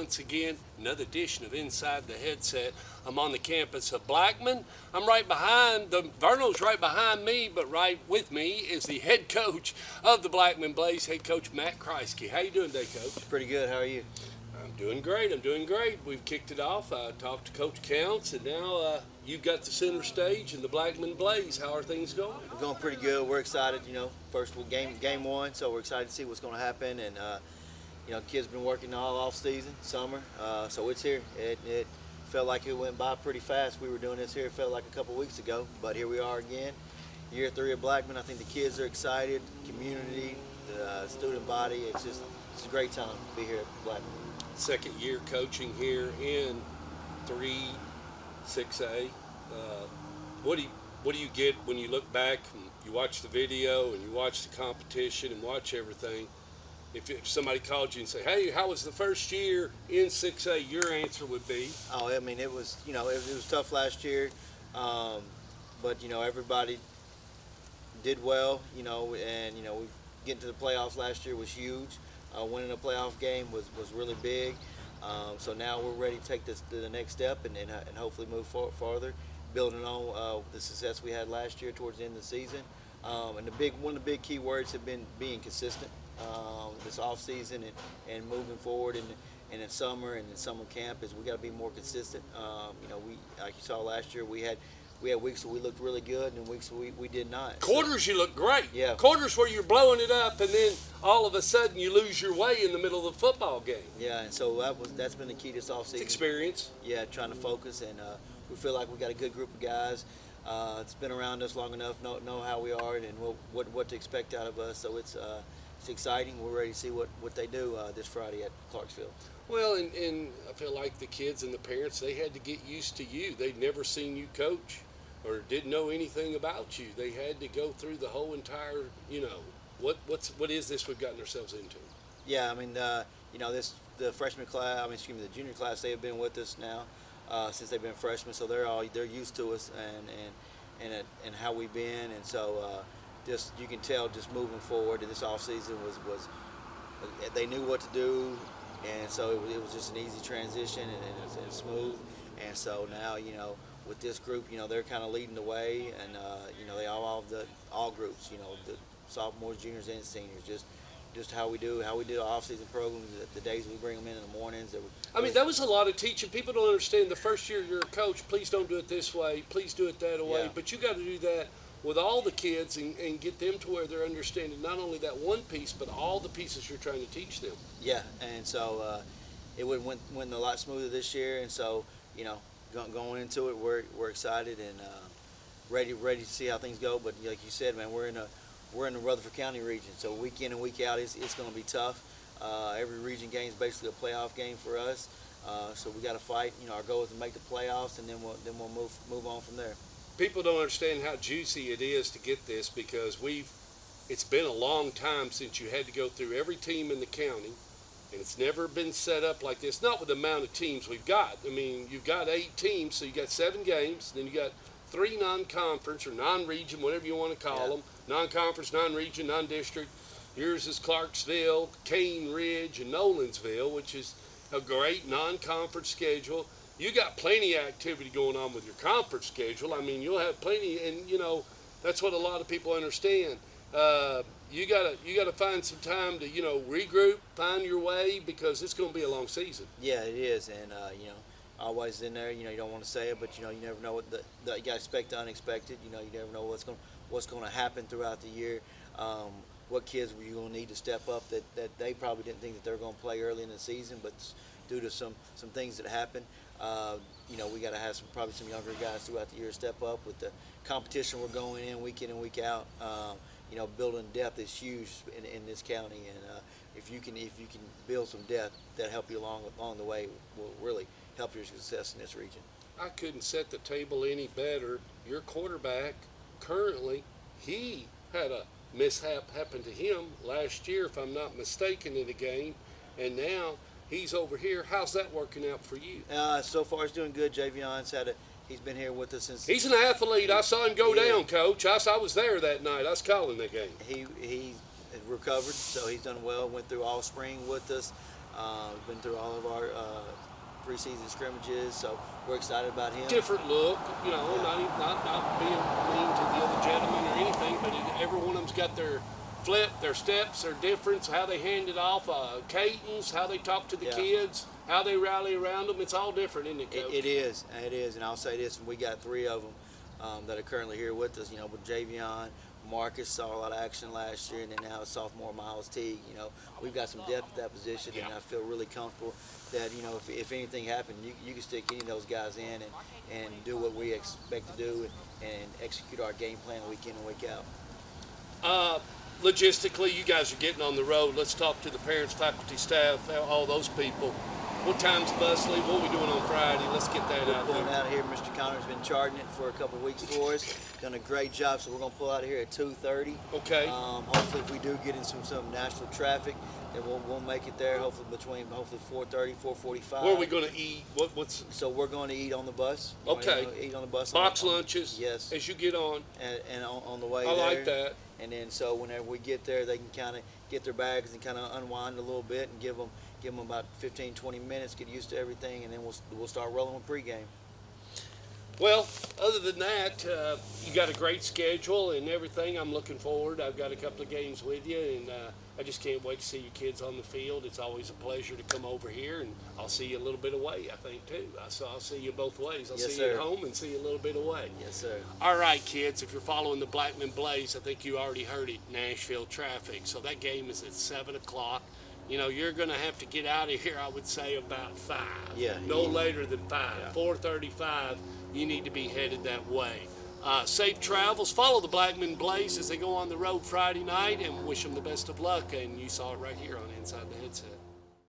once again, another edition of Inside the Headset. I'm on the campus of Blackman. I'm right behind, Verno's right behind me, but right with me is the head coach of the Blackman Blaze, head coach Matt Kriesky. How you doing today, Coach? Pretty good. How are you? I'm doing great. We've kicked it off. I talked to Coach Counts, and now you've got the center stage in the Blackman Blaze. How are things going? We're going pretty good. We're excited. First game one, so we're excited to see what's going to happen. And kids been working all off season, summer, so it's here. It felt like it went by pretty fast. We were doing this here. It felt like a couple weeks ago, but here we are again. Year 3 of Blackman. I think the kids are excited. Community, the student body. It's a great time to be here at Blackman. Second year coaching here in 3-6A. What do you get when you look back and you watch the video and you watch the competition and watch everything? If somebody called you and say, "Hey, how was the first year in 6A?" your answer would be, "Oh, I mean, it was it was tough last year, but everybody did well, and we getting to the playoffs last year was huge. Winning a playoff game was really big. So now we're ready to take this to the next step and hopefully move farther, building on the success we had last year towards the end of the season. And one of the big key words have been being consistent this off season and moving forward and in summer and in summer camp is we got to be more consistent. We like you saw last year we had weeks where we looked really good and weeks where we did not. Quarters you look great. Yeah. Quarters where you're blowing it up and then all of a sudden you lose your way in the middle of the football game. Yeah, and so that's been the key this offseason. It's experience. Yeah, trying to focus, and we feel like we got a good group of guys. It's been around us long enough, know how we are and what to expect out of us. So it's exciting. We're ready to see what they do this Friday at Clarksville. Well, and I feel like the kids and the parents, they had to get used to you. They'd never seen you coach or didn't know anything about you. They had to go through the whole entire, what is this we've gotten ourselves into? Yeah, I mean, the freshman class, the junior class, they have been with us now since they've been freshmen, so they're used to us and how we've been, and so just you can tell just moving forward this off season was they knew what to do, and so it was just an easy transition and it's smooth, and so now with this group, they're kind of leading the way, and they all groups, the sophomores, juniors, and seniors, just how we do off-season programs, the days we bring them in the mornings. That was a lot of teaching. People don't understand the first year you're a coach, please don't do it this way, please do it that way, but you got to do that with all the kids and get them to where they're understanding not only that one piece, but all the pieces you're trying to teach them. Yeah, and so it went a lot smoother this year, and so, going into it, we're excited and ready to see how things go. But like you said, man, we're in the Rutherford County region, so week in and week out, it's going to be tough. Every region game is basically a playoff game for us, so we got to fight. Our goal is to make the playoffs, and then we'll move on from there. People don't understand how juicy it is to get this because it's been a long time since you had to go through every team in the county. And it's never been set up like this, not with the amount of teams we've got. You've got 8 teams, so you got 7 games. Then you got 3 non-conference or non-region, whatever you want to call them. Non-conference, non-region, non-district. Yours is Clarksville, Cane Ridge, and Nolensville, which is a great non-conference schedule. You got plenty of activity going on with your conference schedule. You'll have plenty, and that's what a lot of people understand. You gotta find some time to regroup, find your way, because it's going to be a long season. Yeah, it is, and always in there. You don't want to say it, but you never know what you got to expect the unexpected. You never know what's going to happen throughout the year. What kids were you going to need to step up that they probably didn't think that they were going to play early in the season, but due to some things that happened, we got to have probably some younger guys throughout the year step up with the competition we're going in and week out. Building depth is huge in this county, and if you can build some depth that help you along the way, will really help your success in this region. I couldn't set the table any better. Your quarterback currently, he had a mishap happen to him last year, if I'm not mistaken, in the game, and now he's over here. How's that working out for you? So far, it's doing good. Javion's he's been here with us since. He's an athlete. I saw him go down, Coach. I was there that night. I was calling that game. He recovered, so he's done well. Went through all spring with us. Been through all of our preseason scrimmages, so we're excited about him. Different look, Yeah. not being mean to the other gentleman or anything, but every one of them's got their flip, their steps, their difference, how they hand it off, cadence, how they talk to the Yeah. kids, how they rally around them. It's all different, isn't it, Coach? It is, and I'll say this: and we got 3 of them that are currently here with us. With Javion, Marcus saw a lot of action last year, and then now sophomore Miles Teague. We've got some depth at that position, and Yeah. I feel really comfortable that if anything happened, you can stick any of those guys in and do what we expect to do and execute our game plan week in and week out. Logistically, you guys are getting on the road. Let's talk to the parents, faculty, staff, all those people. What time's the bus leave? What are we doing on Friday? Let's get that out Pulling there. out of here, Mr. Connor's been charging it for a couple of weeks for us. Done a great job, so we're going to pull out of here at 2:30. Okay. Hopefully, if we do get in some national traffic, then we'll make it there. Hopefully, between 4:30, 4:45. Where are we going to eat? What's So we're going to eat on the bus. Okay. Eat on the bus. box lunches? Yes. As you get on. And on the way I there. like that. And then so whenever we get there, they can kind of get their bags and kind of unwind a little bit and give them about 15, 20 minutes, get used to everything, and then we'll start rolling with pregame. Well, other than that, you got a great schedule and everything. I'm looking forward. I've got a couple of games with you, and I just can't wait to see you kids on the field. It's always a pleasure to come over here, and I'll see you a little bit away, I think, too. So I'll see you both ways. I'll Yes, see you at sir. home and see you a little bit away. Yes, sir. All right, kids, if you're following the Blackman Blaze, I think you already heard it, Nashville traffic. So that game is at 7 o'clock. You're going to have to get out of here, I would say, about 5. Yeah. No later than 5. Yeah. 4:35, you need to be headed that way. Safe travels. Follow the Blackman Blaze as they go on the road Friday night, and wish them the best of luck. And you saw it right here on Inside the Headset.